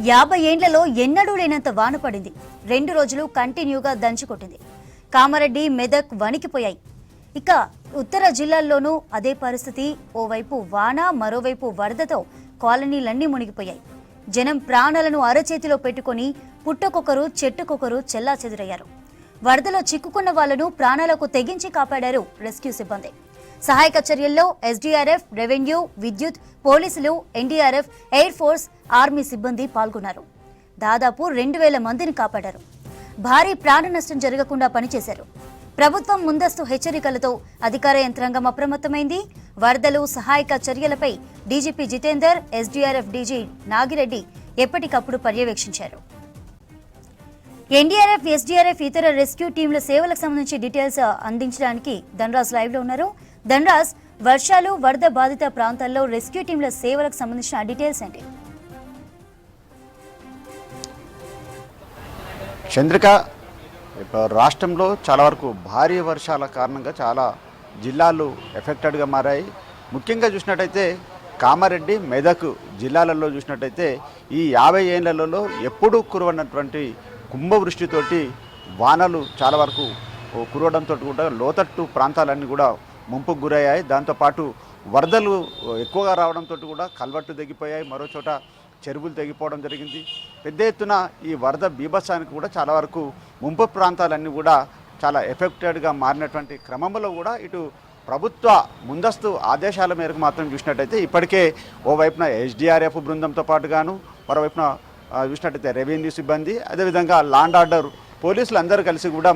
50 ఏండ్లలో ఎన్నడూ లేనంత వాన పడింది. 2 రోజులు కంటిన్యూగా దంచుకొట్టింది. కామారెడ్డి, మెదక్ వణికిపోయాయి. ఇక ఉత్తర జిల్లాల్లోనూ అదే పరిస్థితి. ఓవైపు వాన, మరోవైపు వరదతో కాలనీలన్నీ మునిగిపోయాయి. జనం ప్రాణాలను అరచేతిలో పెట్టుకుని పుట్టకొకరు చెట్టుకొకరు చెల్లాచెదురయ్యారు. వరదలో చిక్కుకున్న వాళ్లను ప్రాణాలకు తెగించి కాపాడారు రెస్క్యూ సిబ్బంది. సహాయక చర్యల్లో ఎస్డీఆర్ఎఫ్, రెవెన్యూ, విద్యుత్, పోలీసులు, ఎన్డీఆర్ఎఫ్, ఎయిర్ ఫోర్స్, ఆర్మీ సిబ్బంది పాల్గొన్నారు. దాదాపు 2000 మందిని కాపాడారు. భారీ ప్రాణ నష్టం జరగకుండా పనిచేశారు. ప్రభుత్వం ముందస్తు హెచ్చరికలతో అధికార యంత్రాంగం అప్రమత్తమైంది. వరదలు, సహాయక చర్యలపై DGP Jitender, SDRF DG Nagireddy ఎప్పటికప్పుడు పర్యవేక్షించారు. ఎన్డీఆర్ఎఫ్, ఎస్డీఆర్ఎఫ్, ఇతర రెస్క్యూ టీంల సేవలకు సంబంధించి డీటెయిల్స్ అందించడానికి ధనరాజ్ లైవ్ లో ఉన్నారు. ధనరాజ్, వర్షాలు, వరద బాధిత ప్రాంతాల్లో రెస్క్యూ టీంల సేవలకు సంబంధించిన డీటెయిల్స్ ఏంటి? చంద్రిక, రాష్ట్రంలో చాలా వరకు భారీ వర్షాల కారణంగా చాలా జిల్లాలు ఎఫెక్టెడ్గా మారాయి. ముఖ్యంగా చూసినట్టయితే కామారెడ్డి, మెదక్ జిల్లాలలో చూసినట్టయితే ఈ 50 ఏళ్లలో ఎప్పుడూ కురవనటువంటి కుంభవృష్టితోటి వానలు చాలా వరకు కురవడంతో కూడా లోతట్టు ప్రాంతాలన్నీ కూడా ముంపుకు గురయ్యాయి. దాంతోపాటు వరదలు ఎక్కువగా రావడంతో కూడా కల్వర్టు తెగిపోయాయి. మరో చోట చెరువులు తెగిపోవడం జరిగింది. పెద్ద ఎత్తున ఈ వరద బీభత్సానికి కూడా చాలా వరకు ముంపు ప్రాంతాలన్నీ కూడా చాలా ఎఫెక్టెడ్గా మారినటువంటి క్రమంలో కూడా ఇటు ప్రభుత్వ ముందస్తు ఆదేశాల మేరకు మాత్రం చూసినట్టయితే ఇప్పటికే ఓవైపున ఎస్డీఆర్ఎఫ్ బృందంతో పాటుగాను, మరోవైపున చూసినట్టయితే రెవెన్యూ సిబ్బంది, అదేవిధంగా లాండ్ ఆర్డర్ పోలీసులు అందరూ కలిసి కూడా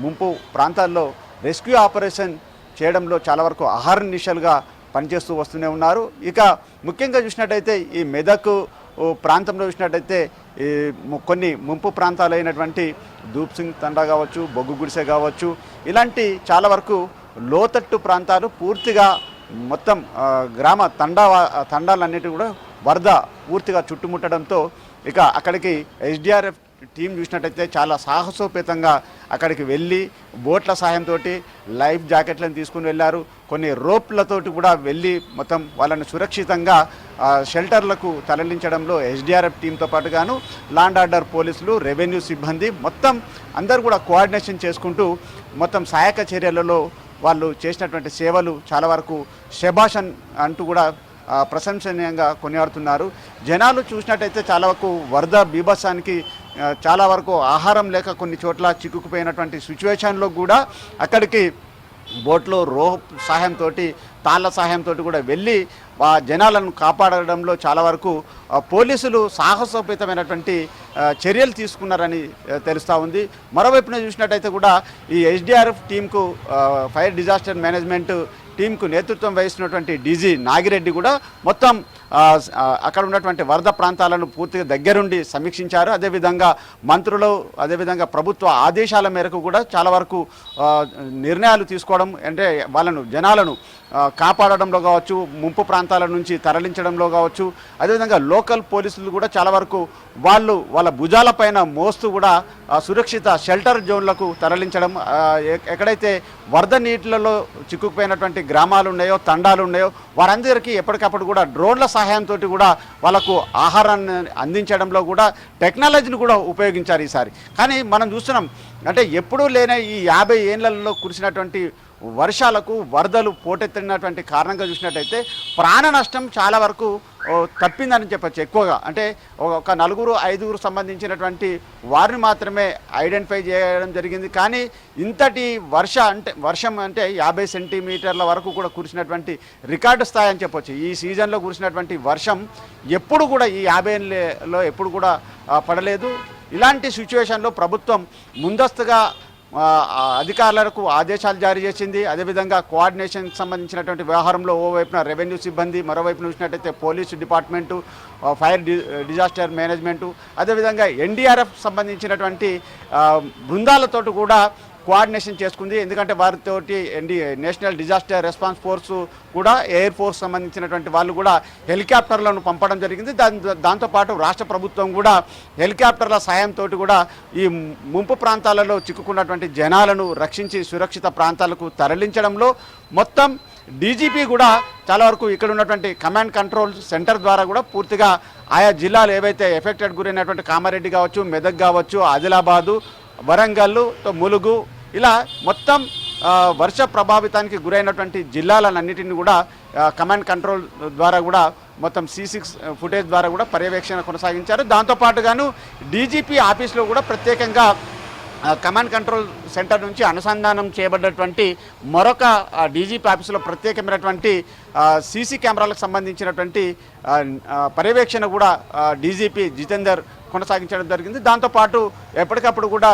ముంపు ప్రాంతాల్లో రెస్క్యూ ఆపరేషన్ చేయడంలో చాలా వరకు అహర్నిశలుగా పనిచేస్తూ వస్తూనే ఉన్నారు. ఇక ముఖ్యంగా చూసినట్టయితే ఈ మెదక్ ప్రాంతంలో చూసినట్టయితే కొన్ని ముంపు ప్రాంతాలైనటువంటి దూప్సింగ్ తండా కావచ్చు, బొగ్గు గుడిసె కావచ్చు, ఇలాంటి చాలా వరకు లోతట్టు ప్రాంతాలు పూర్తిగా మొత్తం గ్రామ తండాలన్నిటి కూడా వరద పూర్తిగా చుట్టుముట్టడంతో ఇక అక్కడికి ఎస్డీఆర్ఎఫ్ టీం చూసినట్టయితే చాలా సాహసోపేతంగా అక్కడికి వెళ్ళి బోట్ల సహాయంతో లైఫ్ జాకెట్లను తీసుకుని వెళ్ళారు. కొన్ని రోప్లతోటి కూడా వెళ్ళి మొత్తం వాళ్ళని సురక్షితంగా షెల్టర్లకు తరలించడంలో ఎస్డీఆర్ఎఫ్ టీంతో పాటుగాను లాండ్ ఆర్డర్ పోలీసులు, రెవెన్యూ సిబ్బంది మొత్తం అందరూ కూడా కోఆర్డినేషన్ చేసుకుంటూ మొత్తం సహాయక చర్యలలో వాళ్ళు చేసినటువంటి సేవలు చాలా వరకు శభాష్ అంటూ కూడా ప్రశంసనీయంగా కొనియాడుతున్నారు. జనాలు చూసినట్టయితే చాలా వరకు వరద బీభత్సానికి చాలా వరకు ఆహారం లేక కొన్ని చోట్ల చిక్కుకుపోయినటువంటి సిచ్యువేషన్లో కూడా అక్కడికి బోట్లో రోప్ సహాయంతో, తాళ్ళ సహాయంతో కూడా వెళ్ళి ఆ జనాలను కాపాడడంలో చాలా వరకు పోలీసులు సాహసోపేతమైనటువంటి చర్యలు తీసుకున్నారని తెలుస్తూ ఉంది. మరోవైపున చూసినట్టయితే కూడా ఈ ఎస్డీఆర్ఎఫ్ టీంకు, ఫైర్ డిజాస్టర్ మేనేజ్మెంట్ టీంకు నేతృత్వం వహిస్తున్నటువంటి డీజీ నాగిరెడ్డి కూడా మొత్తం అక్కడ ఉన్నటువంటి వరద ప్రాంతాలను పూర్తిగా దగ్గరుండి సమీక్షించారు. అదేవిధంగా మంత్రులు, అదేవిధంగా ప్రభుత్వ ఆదేశాల మేరకు కూడా చాలా వరకు నిర్ణయాలు తీసుకోవడం, అంటే జనాలను కాపాడడంలో కావచ్చు, ముంపు ప్రాంతాల నుంచి తరలించడంలో కావచ్చు, అదేవిధంగా లోకల్ పోలీసులు కూడా చాలా వరకు వాళ్ళ భుజాలపైన మోస్తూ కూడా సురక్షిత షెల్టర్ జోన్లకు తరలించడం, ఎక్కడైతే వరద నీటిలలో చిక్కుకుపోయినటువంటి గ్రామాలు ఉన్నాయో, తండాలు ఉన్నాయో వారందరికీ ఎప్పటికప్పుడు కూడా డ్రోన్ల సహాయంతో కూడా వాళ్ళకు ఆహారాన్ని అందించడంలో కూడా టెక్నాలజీని కూడా ఉపయోగించారు ఈసారి. కానీ మనం చూస్తున్నాం, అంటే ఎప్పుడూ లేని ఈ 50 ఏళ్లలో కురిసినటువంటి వర్షాలకు వరదలు పోటెత్తినటువంటి కారణంగా చూసినట్టయితే ప్రాణ నష్టం చాలా వరకు తప్పిందని చెప్పచ్చు. ఎక్కువగా అంటే ఒక 4-5 సంబంధించినటువంటి వారిని మాత్రమే ఐడెంటిఫై చేయడం జరిగింది. కానీ ఇంతటి వర్షం అంటే 50 సెంటీమీటర్ల వరకు కూడా కురిసినటువంటి రికార్డు స్థాయి అని చెప్పొచ్చు. ఈ సీజన్లో కురిసినటువంటి వర్షం ఎప్పుడు కూడా ఈ 50 ఏళ్ళలో ఎప్పుడు కూడా పడలేదు. ఇలాంటి సిచ్యువేషన్లో ప్రభుత్వం ముందస్తుగా అధికారులకు ఆదేశాలు జారీ చేసింది. అదేవిధంగా కోఆర్డినేషన్కి సంబంధించినటువంటి వ్యవహారంలో ఓవైపున రెవెన్యూ సిబ్బంది, మరోవైపున చూసినట్టయితే police department, fire disaster management, అదేవిధంగా ఎన్డీఆర్ఎఫ్ సంబంధించినటువంటి బృందాలతో కూడా కోఆర్డినేషన్ చేసుకుంది. ఎందుకంటే వారితోటి నేషనల్ డిజాస్టర్ రెస్పాన్స్ ఫోర్సు కూడా, ఎయిర్ ఫోర్స్ సంబంధించినటువంటి వాళ్ళు కూడా హెలికాప్టర్లను పంపడం జరిగింది. దాంతోపాటు రాష్ట్ర ప్రభుత్వం కూడా హెలికాప్టర్ల సాయంతో కూడా ఈ ముంపు ప్రాంతాలలో చిక్కుకున్నటువంటి జనాలను రక్షించి సురక్షిత ప్రాంతాలకు తరలించడంలో మొత్తం డీజీపీ కూడా చాలా వరకు ఇక్కడ ఉన్నటువంటి కమాండ్ కంట్రోల్ సెంటర్ ద్వారా కూడా పూర్తిగా ఆయా జిల్లాలు ఏవైతే ఎఫెక్టెడ్ గురైనటువంటి కామారెడ్డి కావచ్చు, మెదక్ కావచ్చు, ఆదిలాబాదు, వరంగల్, ములుగు ఇలా మొత్తం వర్ష ప్రభావితానికి గురైనటువంటి జిల్లాలన్నింటినీ కూడా కమాండ్ కంట్రోల్ ద్వారా కూడా మొత్తం C6 ఫుటేజ్ ద్వారా కూడా పర్యవేక్షణ కొనసాగించారు. దాంతోపాటుగాను డీజీపీ ఆఫీస్లో కూడా ప్రత్యేకంగా కమాండ్ కంట్రోల్ సెంటర్ నుంచి అనుసంధానం చేయబడ్డటువంటి మరొక డీజీపీ ఆఫీసులో ప్రత్యేకమైనటువంటి సీసీ కెమెరాలకు సంబంధించినటువంటి పర్యవేక్షణ కూడా డీజీపీ జితేందర్ కొనసాగించడం జరిగింది. దాంతోపాటు ఎప్పటికప్పుడు కూడా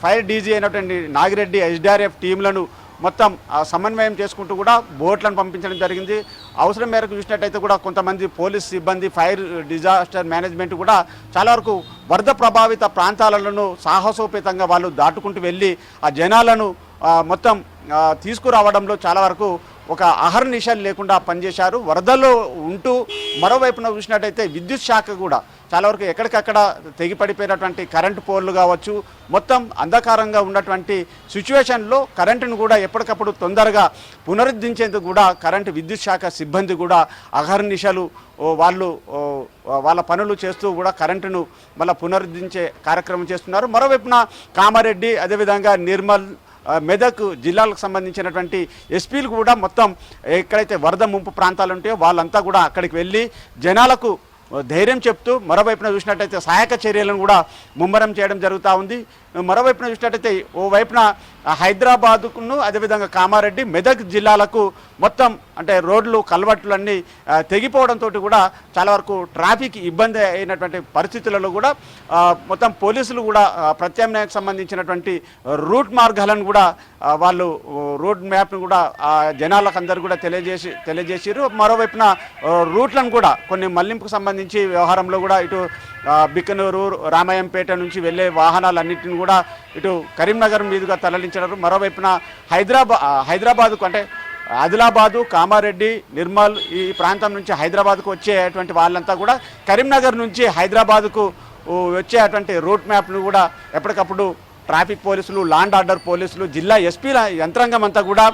ఫైర్ డీజీ అయినటువంటి నాగిరెడ్డి ఎస్డిఆర్ఎఫ్ టీంలను మొత్తం సమన్వయం చేసుకుంటూ కూడా బోట్లను పంపించడం జరిగింది. అవసరం మేరకు చూసినట్టయితే కూడా కొంతమంది పోలీస్ సిబ్బంది, ఫైర్ డిజాస్టర్ మేనేజ్మెంట్ కూడా చాలా వరకు వరద ప్రభావిత ప్రాంతాలను సాహసోపేతంగా వాళ్ళు దాటుకుంటూ వెళ్ళి ఆ జనాలను మొత్తం తీసుకురావడంలో చాలా వరకు ఒక అహర్నిశలు లేకుండా పనిచేశారు. వరదల్లో ఉంటూ మరోవైపున చూసినట్టయితే విద్యుత్ శాఖ కూడా చాలా వరకు ఎక్కడికక్కడ తెగిపడిపోయినటువంటి కరెంటు పోల్లు కావచ్చు, మొత్తం అంధకారంగా ఉన్నటువంటి సిచ్యువేషన్లో కరెంటును కూడా ఎప్పటికప్పుడు తొందరగా పునరుద్ధరించేందుకు కూడా కరెంటు విద్యుత్ శాఖ సిబ్బంది కూడా అహర్నిశలు వాళ్ళ పనులు చేస్తూ కూడా కరెంటును మళ్ళీ పునరుద్ధరించే కార్యక్రమం చేస్తున్నారు. మరోవైపున కామారెడ్డి, అదేవిధంగా నిర్మల్, మెదక్ జిల్లాలకు సంబంధించినటువంటి ఎస్పీలు కూడా మొత్తం ఎక్కడైతే వరద ముంపు ప్రాంతాలు ఉంటాయో వాళ్ళంతా కూడా అక్కడికి వెళ్ళి జనాలకు ధైర్యం చెప్తూ మరోవైపున చూసినట్టయితే సహాయక చర్యలను కూడా ముమ్మరం చేయడం జరుగుతూ ఉంది. మరోవైపున చూసినట్టయితే ఓవైపున హైదరాబాదుకును అదేవిధంగా కామారెడ్డి, మెదక్ జిల్లాలకు మొత్తం అంటే రోడ్లు, కల్వర్ట్లు అన్నీ తెగిపోవడంతో కూడా చాలా వరకు ట్రాఫిక్ ఇబ్బంది అయినటువంటి పరిస్థితులలో కూడా మొత్తం పోలీసులు కూడా ప్రత్యామ్నాయానికి సంబంధించినటువంటి రూట్ మార్గాలను కూడా వాళ్ళు రోడ్ మ్యాప్ను కూడా జనాలకు అందరూ కూడా తెలియజేసారు. మరోవైపున రూట్లను కూడా కొన్ని మళ్లింపుకు సంబంధించి వ్యవహారంలో కూడా ఇటు బిక్కనూరు, రామాయంపేట నుంచి వెళ్ళే వాహనాలన్నింటిని కూడా ఇటు కరీంనగర్ మీదుగా తరలించారు. మరోవైపున హైదరాబాద్కు అంటే ఆదిలాబాదు, కామారెడ్డి, నిర్మల్ ఈ ప్రాంతం నుంచి హైదరాబాద్కు వచ్చేటువంటి వాళ్ళంతా కూడా కరీంనగర్ నుంచి హైదరాబాద్కు వచ్చేటువంటి రూట్ మ్యాప్ను కూడా ఎప్పటికప్పుడు ట్రాఫిక్ పోలీసులు, లాండ్ ఆర్డర్ పోలీసులు, జిల్లా ఎస్పీల యంత్రాంగం అంతా కూడా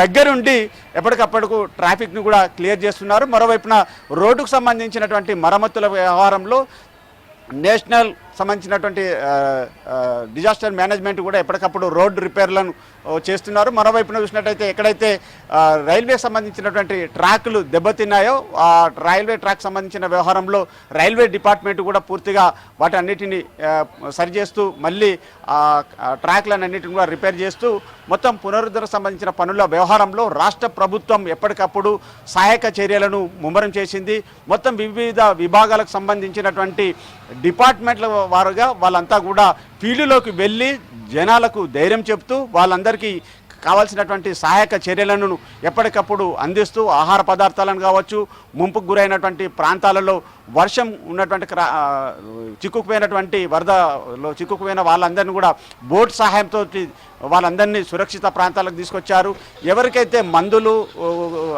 దగ్గరుండి ఎప్పటికప్పటికు ట్రాఫిక్ను కూడా క్లియర్ చేస్తున్నారు. మరోవైపున రోడ్డుకు సంబంధించినటువంటి మరమ్మతుల వ్యవహారంలో నేషనల్ సంబంధించినటువంటి డిజాస్టర్ మేనేజ్మెంట్ కూడా ఎప్పటికప్పుడు రోడ్ రిపేర్లను చేస్తున్నారు. మరోవైపున చూసినట్టయితే ఎక్కడైతే రైల్వేకి సంబంధించినటువంటి ట్రాక్లు దెబ్బతిన్నాయో ఆ రైల్వే ట్రాక్ సంబంధించిన వ్యవహారంలో రైల్వే డిపార్ట్మెంట్ కూడా పూర్తిగా వాటి అన్నిటిని సరిచేస్తూ మళ్ళీ ట్రాక్లను అన్నిటిని కూడా రిపేర్ చేస్తూ మొత్తం పునరుద్ధరణ సంబంధించిన పనుల వ్యవహారంలో రాష్ట్ర ప్రభుత్వం ఎప్పటికప్పుడు సహాయక చర్యలను ముమ్మరం చేసింది. మొత్తం వివిధ విభాగాలకు సంబంధించినటువంటి డిపార్ట్మెంట్ల వారుగా వాళ్ళంతా కూడా ఫీల్డ్లోకి వెళ్ళి జనాలకు ధైర్యం చెప్తూ వాళ్ళందరికీ కావాల్సినటువంటి సహాయక చర్యలను ఎప్పటికప్పుడు అందిస్తూ ఆహార పదార్థాలను కావచ్చు, ముంపుకు గురైనటువంటి ప్రాంతాలలో వర్షం ఉన్నటువంటి చిక్కుకుపోయినటువంటి వరదలో చిక్కుకుపోయిన వాళ్ళందరినీ కూడా బోట్ సహాయంతో వాళ్ళందరినీ సురక్షిత ప్రాంతాలకు తీసుకొచ్చారు. ఎవరికైతే మందులు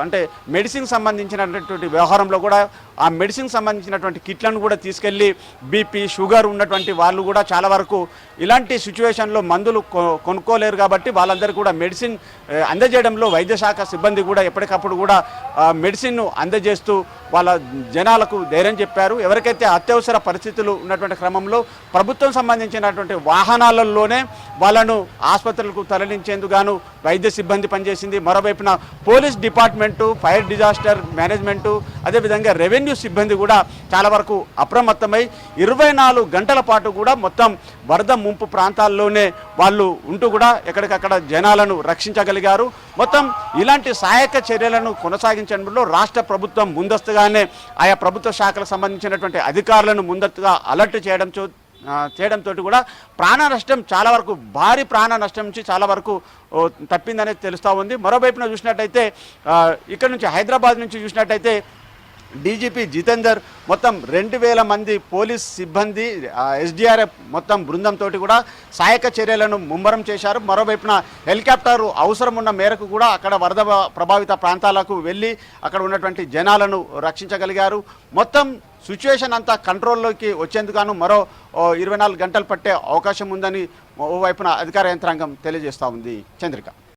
అంటే మెడిసిన్ సంబంధించినటువంటి వ్యవహారంలో కూడా ఆ మెడిసిన్ సంబంధించినటువంటి కిట్లను కూడా తీసుకెళ్ళి బీపీ, షుగర్ ఉన్నటువంటి వాళ్ళు కూడా చాలా వరకు ఇలాంటి సిచ్యువేషన్లో మందులు కొనుక్కోలేరు కాబట్టి వాళ్ళందరూ కూడా మెడిసిన్ అందజేయడంలో వైద్య శాఖ సిబ్బంది కూడా ఎప్పటికప్పుడు కూడా మెడిసిన్ను అందజేస్తూ వాళ్ళ జనాలకు ధైర్యం చెప్పారు. ఎవరికైతే అత్యవసర పరిస్థితులు ఉన్నటువంటి క్రమంలో ప్రభుత్వం సంబంధించినటువంటి వాహనాలలోనే వాళ్ళను ఆసుపత్రులకు తరలించేందుకు వైద్య సిబ్బంది పనిచేసింది. మరోవైపున police department, fire disaster management, అదేవిధంగా రెవెన్యూ సిబ్బంది కూడా చాలా వరకు అప్రమత్తమై 24 గంటల పాటు కూడా మొత్తం వరద ముంపు ప్రాంతాల్లోనే వాళ్ళు ఉంటూ కూడా ఎక్కడికక్కడ జనాలను రక్షించగలిగారు. మొత్తం ఇలాంటి సహాయక చర్యలను కొనసాగించడంలో రాష్ట్ర ప్రభుత్వం ముందస్తుగానే ఆయా ప్రభుత్వ శాఖలకు సంబంధించినటువంటి అధికారులను ముందస్తుగా అలర్ట్ చేయడంతో కూడా ప్రాణ నష్టం చాలా వరకు భారీ ప్రాణ నష్టం నుంచి చాలా వరకు తప్పిందనేది తెలుస్తూ ఉంది. మరోవైపున చూసినట్టయితే ఇక్కడ నుంచి హైదరాబాద్ నుంచి చూసినట్టయితే డీజీపీ జితేందర్ మొత్తం 2000 మంది పోలీస్ సిబ్బంది, ఎస్డిఆర్ఎఫ్ మొత్తం బృందంతో కూడా సహాయక చర్యలను ముమ్మరం చేశారు. మరోవైపున హెలికాప్టర్ అవసరం ఉన్న మేరకు కూడా అక్కడ వరద ప్రభావిత ప్రాంతాలకు వెళ్ళి అక్కడ ఉన్నటువంటి జనాలను రక్షించగలిగారు. మొత్తం సిచ్యువేషన్ అంతా కంట్రోల్లోకి వచ్చేందుకు మరో 24 గంటలు పట్టే అవకాశం ఉందని ఓవైపున అధికార యంత్రాంగం తెలియజేస్తూ ఉంది. చంద్రిక.